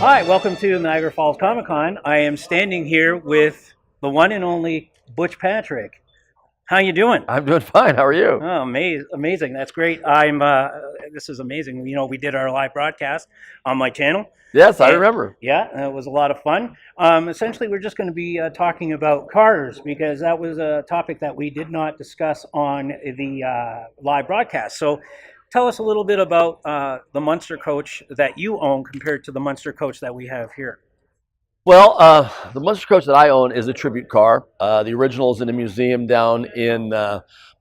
Hi, welcome to Niagara Falls Comic Con. I am standing here with the one and only Butch Patrick. How you doing? I'm doing fine. How are you? Oh, amazing! That's great. This is amazing. You know, we did our live broadcast on my channel. Yes, I remember. Yeah, it was a lot of fun. Essentially, we're just going to be talking about cars because that was a topic that we did not discuss on the live broadcast. So, tell us a little bit about the Munster coach that you own compared to the Munster coach that we have here. Well, the Munster coach that I own is a tribute car. The original is in a museum down in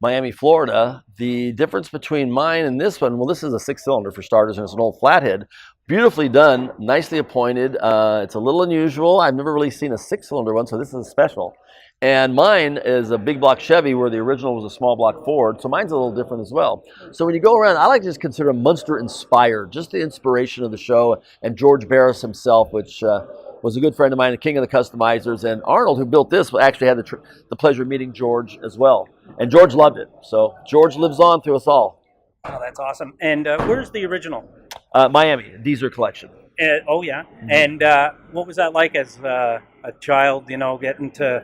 Miami, Florida. The difference between mine and this one, well, this is a 6-cylinder for starters, and it's an old flathead. Beautifully done, nicely appointed. It's a little unusual. I've never really seen a 6-cylinder one, so this is a special. And mine is a big block Chevy where the original was a small block Ford, so mine's a little different as well. So when you go around, I like to just consider Munster inspired, just the inspiration of the show, and George Barris himself, which was a good friend of mine, the king of the customizers, and Arnold, who built this, actually had the pleasure of meeting George as well. And George loved it, so George lives on through us all. Oh, that's awesome. And where's the original? Miami, Deezer collection. Oh, yeah. Mm-hmm. And what was that like as a child, you know, getting to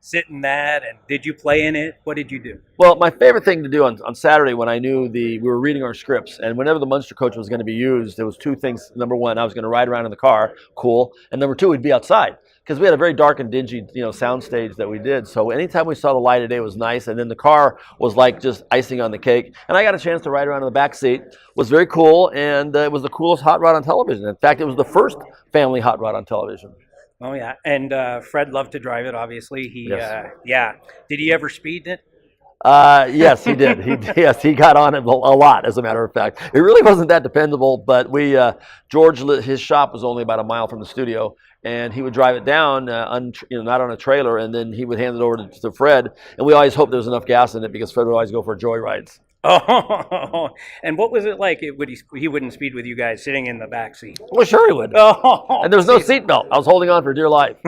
sit in that, and did you play in it? What did you do? Well, my favorite thing to do on Saturday when I knew we were reading our scripts, and whenever the Munster coach was going to be used, there was two things. Number one, I was going to ride around in the car, cool, and number two, we'd be outside because we had a very dark and dingy, sound stage that we did. So anytime we saw the light of day was nice, and then the car was like just icing on the cake. And I got a chance to ride around in the back seat. It was very cool, and it was the coolest hot rod on television. In fact, it was the first family hot rod on television. Oh, yeah. And Fred loved to drive it, obviously. Yes. Yeah. Did he ever speed it? Yes, he did. He got on it a lot, as a matter of fact. It really wasn't that dependable, but George, his shop was only about a mile from the studio, and he would drive it down, not on a trailer, and then he would hand it over to Fred, and we always hoped there was enough gas in it because Fred would always go for joyrides. Oh, and what was it like? He wouldn't speed with you guys sitting in the back seat? Well, sure he would. Oh, and there was no seatbelt. I was holding on for dear life.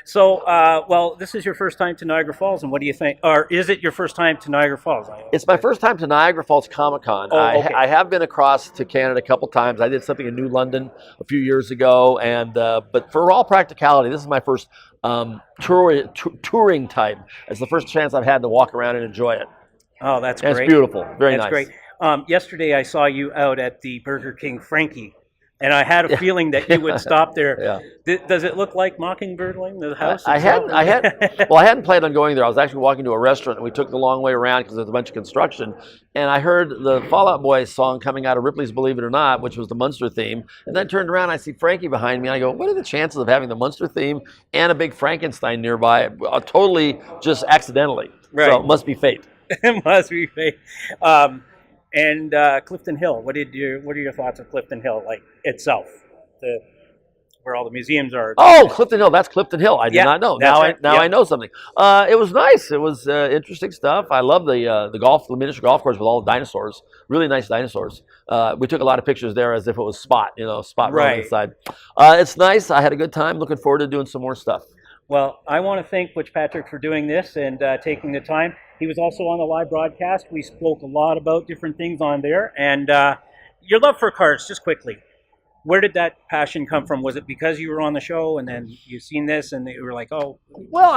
So, well, this is your first time to Niagara Falls, and what do you think? Or is it your first time to Niagara Falls? It's my first time to Niagara Falls Comic Con. Oh, okay. I have been across to Canada a couple times. I did something in New London a few years ago, and but for all practicality, this is my first touring time. It's the first chance I've had to walk around and enjoy it. Oh, that's great. It's beautiful. Very nice. That's great. Yesterday I saw you out at the Burger King Frankie, and I had a feeling that you would stop there. Yeah. Does it look like Mockingbird Lane, the house? I hadn't planned on going there. I was actually walking to a restaurant, and we took the long way around because there's a bunch of construction. And I heard the Fall Out Boy song coming out of Ripley's Believe It or Not, which was the Munster theme. And then turned around, I see Frankie behind me, and I go, what are the chances of having the Munster theme and a big Frankenstein nearby? Totally just accidentally. Right. So it must be fate. It must be fake. And Clifton Hill. What are your thoughts of Clifton Hill, like itself, where all the museums are? Oh, Clifton Hill. That's Clifton Hill. I did not know. Now I know something. It was nice. It was interesting stuff. I love the miniature golf course with all the dinosaurs. Really nice dinosaurs. We took a lot of pictures there as if it was Spot right inside. It's nice. I had a good time. Looking forward to doing some more stuff. Well, I want to thank Butch Patrick for doing this and taking the time. He was also on the live broadcast. We spoke a lot about different things on there. And your love for cars, just quickly, where did that passion come from? Was it because you were on the show and then you seen this and you were like, oh? Well,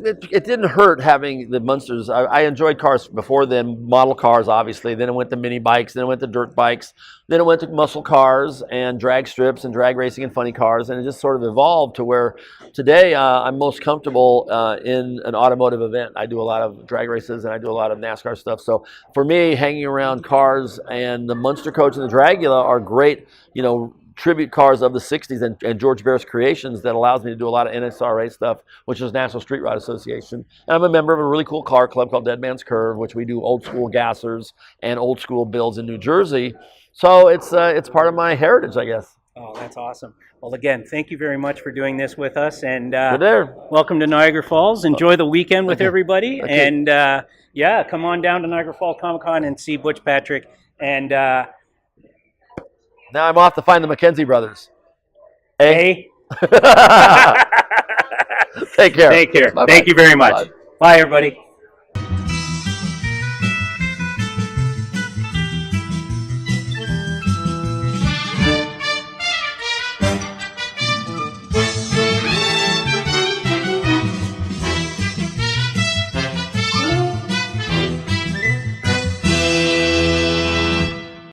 it didn't hurt having the Munsters. I enjoyed cars before then, model cars, obviously. Then it went to mini bikes. Then it went to dirt bikes. Then it went to muscle cars and drag strips and drag racing and funny cars. And it just sort of evolved to where today I'm most comfortable in an automotive event. I do a lot of drag races and I do a lot of NASCAR stuff. So for me, hanging around cars and the Munster coach and the Dragula are great, tribute cars of the 60s and George Barris creations that allows me to do a lot of NSRA stuff, which is National Street Rod Association. And I'm a member of a really cool car club called Dead Man's Curve, which we do old school gassers and old school builds in New Jersey. So it's part of my heritage, I guess. Oh, that's awesome. Well, again, thank you very much for doing this with us. And welcome to Niagara Falls. Enjoy the weekend with everybody. Okay. And come on down to Niagara Falls Comic Con and see Butch Patrick. And now I'm off to find the McKenzie brothers. Hey. Take care. Take care. Bye-bye. Thank you very much. Bye, everybody.